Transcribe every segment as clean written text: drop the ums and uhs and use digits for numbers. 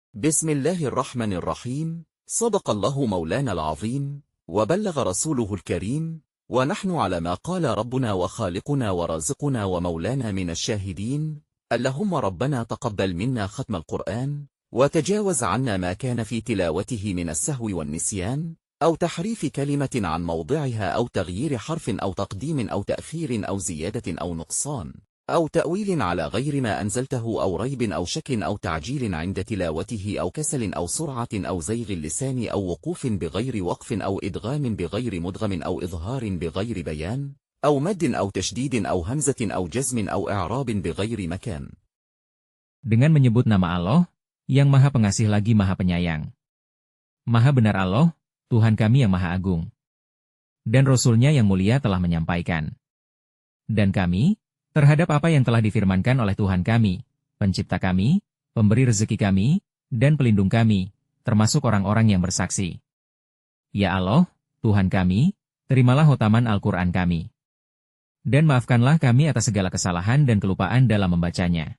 بسم الله الرحمن الرحيم. صدق الله مولانا العظيم وبلغ رسوله الكريم، ونحن على ما قال ربنا وخالقنا ورازقنا ومولانا من الشاهدين. اللهم ربنا تقبل منا ختم القرآن، وتجاوز عنا ما كان في تلاوته من السهو والنسيان أو تحريف كلمة عن موضعها أو تغيير حرف أو تقديم أو تأخير أو زيادة أو نقصان أو تأويل على غير ما أنزلته أو ريب أو شك أو تعجيل عند تلاوته أو كسل أو سرعة أو زيغ اللسان أو وقوف بغير وقف أو إدغام بغير مدغم أو إظهار بغير بيان أو مد أو تشديد أو همزة أو جزم أو إعراب بغير مكان. Dengan menyebut nama Allah, yang Maha Pengasih lagi Maha Penyayang. Maha benar Allah, Tuhan kami yang Maha Agung. Dan Rasul-Nya yang mulia telah menyampaikan. Dan kami, terhadap apa yang telah difirmankan oleh Tuhan kami, pencipta kami, pemberi rezeki kami, dan pelindung kami, termasuk orang-orang yang bersaksi. Ya Allah, Tuhan kami, terimalah khotaman Al-Quran kami. Dan maafkanlah kami atas segala kesalahan dan kelupaan dalam membacanya.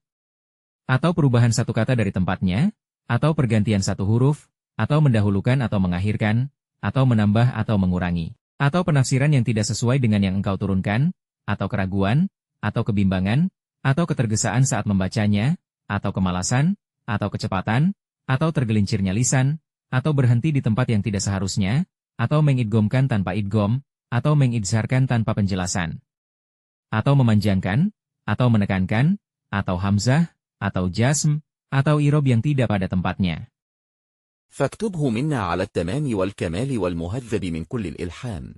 Atau perubahan satu kata dari tempatnya, atau pergantian satu huruf, atau mendahulukan atau mengakhirkan, atau menambah atau mengurangi, atau penafsiran yang tidak sesuai dengan yang Engkau turunkan, atau keraguan, atau kebimbangan, atau ketergesaan saat membacanya, atau kemalasan, atau kecepatan, atau tergelincirnya lisan, atau berhenti di tempat yang tidak seharusnya, atau mengidgomkan tanpa idgom, atau mengidzharkan tanpa penjelasan, atau memanjangkan, atau menekankan, atau hamzah, atau jasm, atau irob yang tidak pada tempatnya. فاكتبه منا على التمام والكمال والمهذب من كل الإلحان.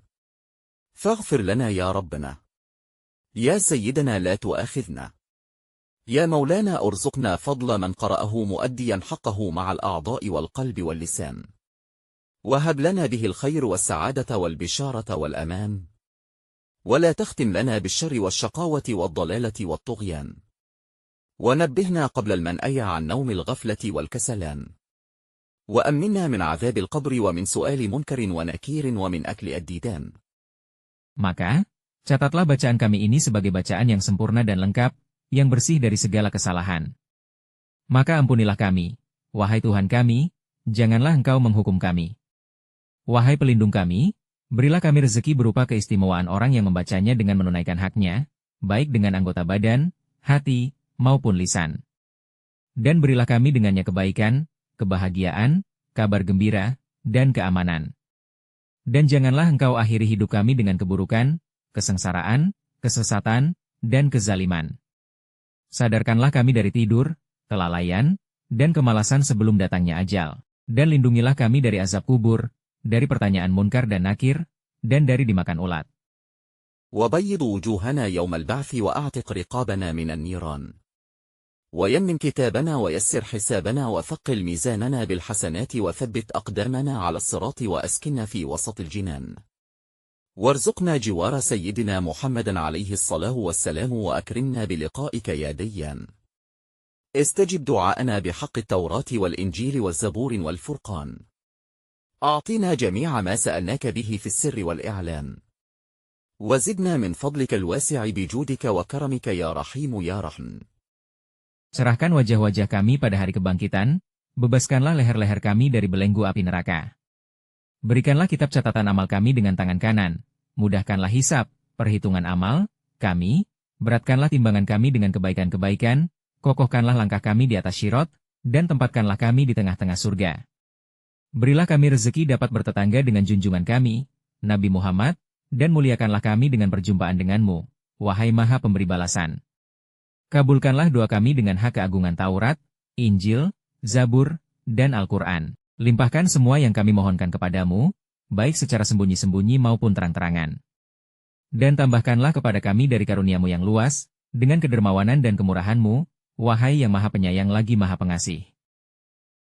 فاغفر لنا يا ربنا. يا سيدنا لا تؤاخذنا. يا مولانا ارزقنا فضل من قرأه مؤديا حقه مع الأعضاء والقلب واللسان. وهب لنا به الخير والسعادة والبشارة والأمان. ولا تختم لنا بالشر والشقاوة والضلالة والطغيان. ونبهنا قبل المنأي عن نوم الغفلة والكسلان. وأمنا من عذاب القبر ومن سؤال منكر ونكير ومن أكل الديدان. Maka, catatlah bacaan kami ini sebagai bacaan yang sempurna dan lengkap, yang bersih dari segala kesalahan. Maka ampunilah kami, wahai Tuhan kami, janganlah Engkau menghukum kami. Wahai pelindung kami, berilah kami rezeki berupa keistimewaan orang yang membacanya dengan menunaikan haknya, baik dengan anggota badan, hati, maupun lisan. Dan berilah kami dengannya kebaikan, kebahagiaan, kabar gembira, dan keamanan. Dan janganlah Engkau akhiri hidup kami dengan keburukan, kesengsaraan, kesesatan, dan kezaliman. Sadarkanlah kami dari tidur, kelalaian, dan kemalasan sebelum datangnya ajal. Dan lindungilah kami dari azab kubur, dari pertanyaan munkar dan nakir, dan dari dimakan ulat. وبيض وجوهنا يوم البعث وأعتق رقابنا من النيران. ويمن كتابنا ويسر حسابنا وثقل ميزاننا بالحسنات وثبت أقدامنا على الصراط وأسكننا في وسط الجنان. وارزقنا جوار سيدنا محمد عليه الصلاة والسلام وأكرمنا بلقائك يا ديان. استجب دعاءنا بحق التوراة والإنجيل والزبور والفرقان. أعطنا جميع ما سألناك به في السر والإعلان. وزدنا من فضلك الواسع بجودك وكرمك يا رحيم يا رحم. Serahkan wajah-wajah kami pada hari kebangkitan, bebaskanlah leher-leher kami dari belenggu api neraka. Berikanlah kitab catatan amal kami dengan tangan kanan, mudahkanlah hisab, perhitungan amal, kami, beratkanlah timbangan kami dengan kebaikan-kebaikan, kokohkanlah langkah kami di atas syirot, dan tempatkanlah kami di tengah-tengah surga. Berilah kami rezeki dapat bertetangga dengan junjungan kami, Nabi Muhammad, dan muliakanlah kami dengan perjumpaan denganmu, wahai Maha Pemberi Balasan. Kabulkanlah doa kami dengan hak keagungan Taurat, Injil, Zabur, dan Al-Quran. Limpahkan semua yang kami mohonkan kepadamu, baik secara sembunyi-sembunyi maupun terang-terangan. Dan tambahkanlah kepada kami dari karuniamu yang luas, dengan kedermawanan dan kemurahanmu, wahai yang Maha Penyayang lagi Maha Pengasih.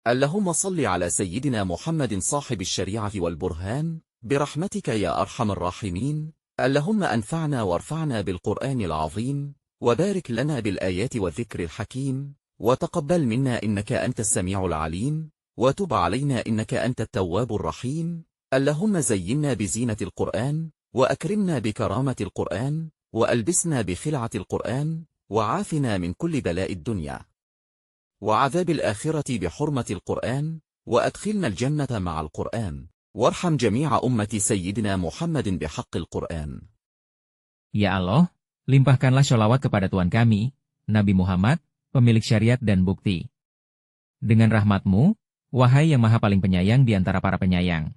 اللهم صل على سيدنا محمد صاحب الشريعة والبرهان برحمتك يا أرحم الراحمين. اللهم أنفعنا وارفعنا بالقرآن العظيم، وبارك لنا بالآيات والذكر الحكيم، وتقبل منا إنك أنت السميع العليم، وتب علينا إنك أنت التواب الرحيم. اللهم زينا بزينة القرآن، وأكرمنا بكرامة القرآن، وألبسنا بخلعة القرآن، وعافنا من كل بلاء الدنيا. وعذاب الآخرة بحرمة القرآن، وأدخلنا الجنة مع القرآن، وارحم جميع أمة سيدنا محمد بحق القرآن. Ya Allah, limpahkanlah sholawat kepada Tuhan kami, Nabi Muhammad, pemilik syariat dan bukti. Dengan rahmat-Mu, wahai yang maha paling penyayang di antara para penyayang.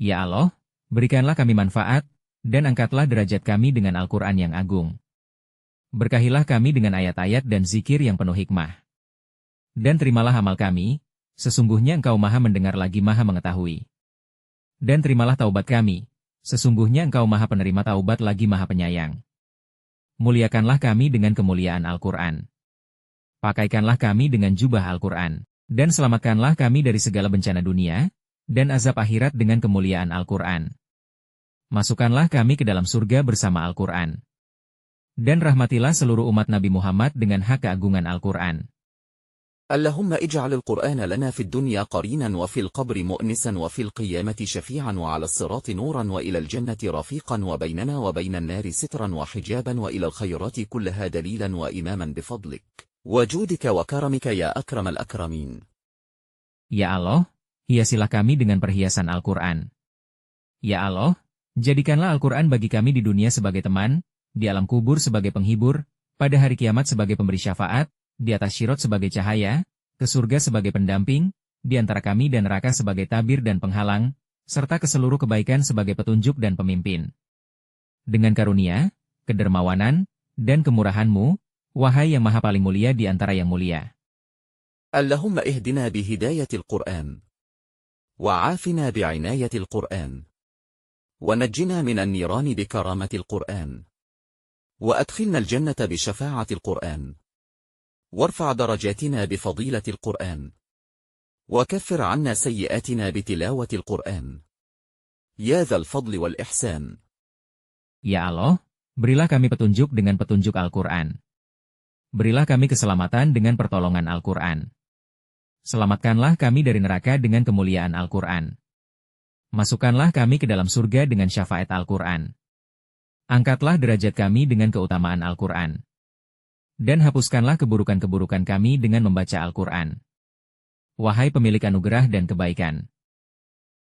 Ya Allah, berikanlah kami manfaat, dan angkatlah derajat kami dengan Al-Quran yang agung. Berkahilah kami dengan ayat-ayat dan zikir yang penuh hikmah. Dan terimalah amal kami, sesungguhnya Engkau maha mendengar lagi maha mengetahui. Dan terimalah taubat kami, sesungguhnya Engkau maha penerima taubat lagi maha penyayang. Muliakanlah kami dengan kemuliaan Al-Quran. Pakaikanlah kami dengan jubah Al-Quran, dan selamatkanlah kami dari segala bencana dunia, dan azab akhirat dengan kemuliaan Al-Quran. Masukkanlah kami ke dalam surga bersama Al-Quran. Dan rahmatilah seluruh umat Nabi Muhammad dengan hak keagungan Al-Quran. اللهم اجعل القرآن لنا في الدنيا قرينا وفي القبر مؤنسا وفي القيامة شفيعا وعلى الصراط نورا وإلى الجنة رفيقا وبيننا وبين النار سترا وحجابا وإلى الخيرات كلها دليلا وإماما بفضلك وجودك وكرمك يا أكرم الأكرمين. Ya Allah, hiasilah kami dengan perhiasan Al-Quran. Ya Allah, jadikanlah Al-Quran bagi kami di dunia sebagai teman, di alam kubur sebagai penghibur, pada hari kiamat sebagai pemberi syafaat, di atas Syirot sebagai cahaya, ke surga sebagai pendamping, di antara kami dan neraka sebagai tabir dan penghalang, serta ke seluruh kebaikan sebagai petunjuk dan pemimpin. Dengan karunia, kedermawanan, dan kemurahan-Mu, wahai yang maha paling mulia di antara yang mulia. اللهم اهدنا بهداية القرآن، وعافنا بعناية القرآن، ونجنا من النيران بكرامة القرآن، وأدخلنا الجنة بشفاعة القرآن، وارفع درجاتنا بفضيلة القرآن، وكفر عنا سيئاتنا بتلاوة القرآن، يا ذا الفضل والإحسان. Ya Allah, berilah kami petunjuk dengan petunjuk Al-Quran. Berilah kami keselamatan dengan pertolongan Al-Quran. Selamatkanlah kami dari neraka dengan kemuliaan Al-Quran. Masukkanlah kami ke dalam surga dengan syafaat Al-Quran. Angkatlah derajat kami dengan keutamaan Al-Quran. Dan hapuskanlah keburukan-keburukan kami dengan membaca Al-Quran. Wahai pemilik anugerah dan kebaikan.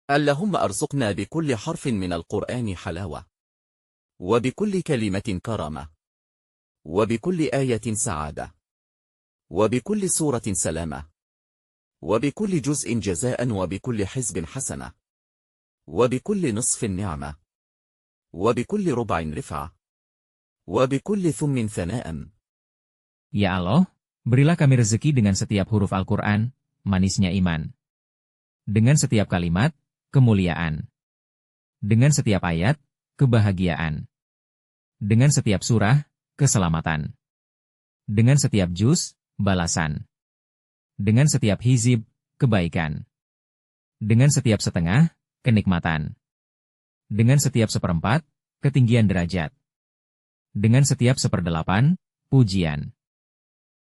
اللهم أرزقنا بكل حرف من القرآن حلاوة، وبكل كلمة كرامة، وبكل آية سعادة، وبكل سورة سلامة، وبكل جزء جزاء، وبكل حزب حسنة، وبكل نصف نعمة، وبكل ربع رفعة، وبكل ثم ثناء. Ya Allah, berilah kami rezeki dengan setiap huruf Al-Quran, manisnya iman. Dengan setiap kalimat, kemuliaan. Dengan setiap ayat, kebahagiaan. Dengan setiap surah, keselamatan. Dengan setiap juz, balasan. Dengan setiap hizib, kebaikan. Dengan setiap setengah, kenikmatan. Dengan setiap seperempat, ketinggian derajat. Dengan setiap seperdelapan, pujian.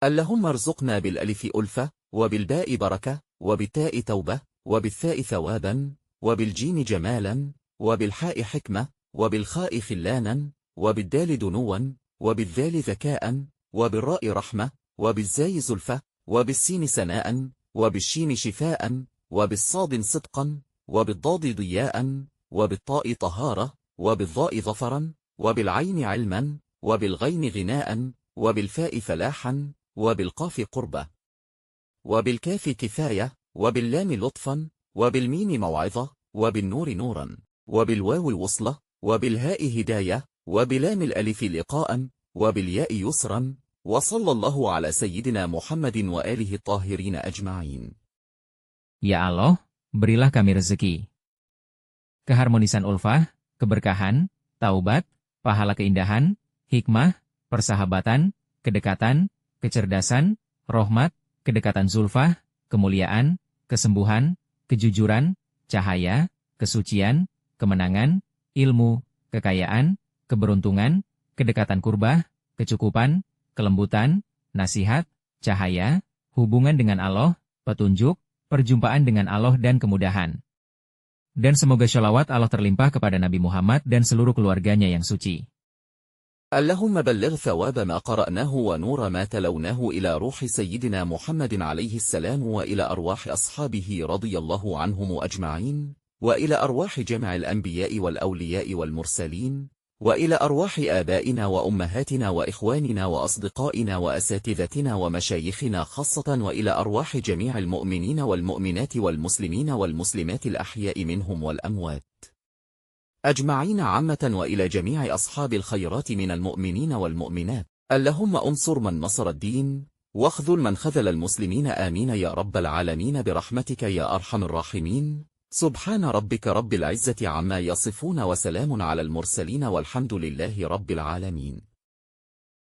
اللهم ارزقنا بالألف ألفة، وبالباء بركة، وبالتاء توبة، وبالثاء ثوابا، وبالجيم جمالا، وبالحاء حكمة، وبالخاء خلانا، وبالدال دنوا، وبالذال ذكاء، وبالراء رحمة، وبالزاي زلفة، وبالسين سناء، وبالشين شفاء، وبالصاد صدقا، وبالضاد ضياء، وبالطاء طهارة، وبالظاء ظفرا، وبالعين علما، وبالغين غناء، وبالفاء فلاحا، وبالقاف قربة، وبالكاف كفاية، وباللام لطفا، وبالميم موعظة، وبالنور نورا، وبالواو وصلة، وبالهاء هداية، وبلام الألف لقاء، وبالياء يسرا. وصلى الله على سيدنا محمد وآله الطاهرين أجمعين. Ya Allah, berilah kami rezeki. Keharmonisan ulfah, keberkahan, taubat, pahala keindahan, hikmah, persahabatan, kedekatan, kecerdasan, rahmat, kedekatan zulfah, kemuliaan, kesembuhan, kejujuran, cahaya, kesucian, kemenangan, ilmu, kekayaan, keberuntungan, kedekatan kurbah, kecukupan, kelembutan, nasihat, cahaya, hubungan dengan Allah, petunjuk, perjumpaan dengan Allah dan kemudahan. Dan semoga sholawat Allah terlimpah kepada Nabi Muhammad dan seluruh keluarganya yang suci. اللهم بلغ ثواب ما قرأناه ونور ما تلوناه إلى روح سيدنا محمد عليه السلام وإلى أرواح أصحابه رضي الله عنهم أجمعين، وإلى أرواح جمع الأنبياء والأولياء والمرسلين، وإلى أرواح آبائنا وأمهاتنا وإخواننا وأصدقائنا وأساتذتنا ومشايخنا خاصة، وإلى أرواح جميع المؤمنين والمؤمنات والمسلمين والمسلمات الأحياء منهم والأموات أجمعين عامة، وإلى جميع أصحاب الخيرات من المؤمنين والمؤمنات. اللهم انصر من نصر الدين، واخذل من خذل المسلمين، آمين يا رب العالمين برحمتك يا أرحم الراحمين. سبحان ربك رب العزة عما يصفون وسلام على المرسلين والحمد لله رب العالمين.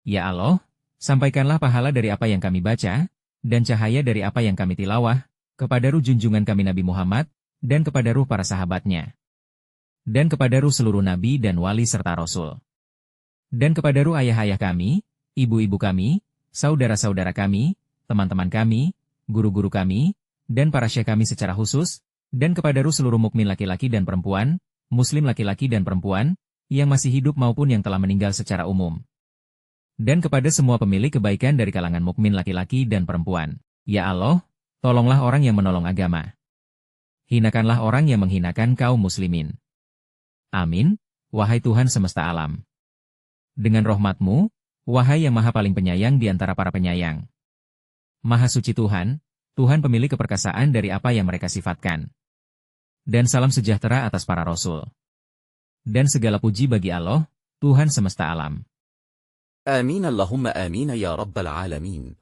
Ya Allah, sampaikanlah pahala dari apa yang kami baca, dan cahaya dari apa yang kami tilawah, kepada ruh junjungan kami Nabi Muhammad, dan kepada ruh para sahabatnya, dan kepada ruh seluruh nabi dan wali serta rasul, dan kepada ruh ayah-ayah kami, ibu-ibu kami, saudara-saudara kami, teman-teman kami, guru-guru kami, dan para syekh kami secara khusus, dan kepada ruh seluruh mukmin laki-laki dan perempuan, muslim laki-laki dan perempuan, yang masih hidup maupun yang telah meninggal secara umum. Dan kepada semua pemilik kebaikan dari kalangan mukmin laki-laki dan perempuan. Ya Allah, tolonglah orang yang menolong agama. Hinakanlah orang yang menghinakan kaum muslimin. Amin, wahai Tuhan semesta alam. Dengan rahmat-Mu, wahai yang maha paling penyayang di antara para penyayang. Maha suci Tuhan, Tuhan pemilik keperkasaan dari apa yang mereka sifatkan. Dan salam sejahtera atas para rasul. Dan segala puji bagi Allah, Tuhan semesta alam. آمين اللهم آمين يا رب العالمين.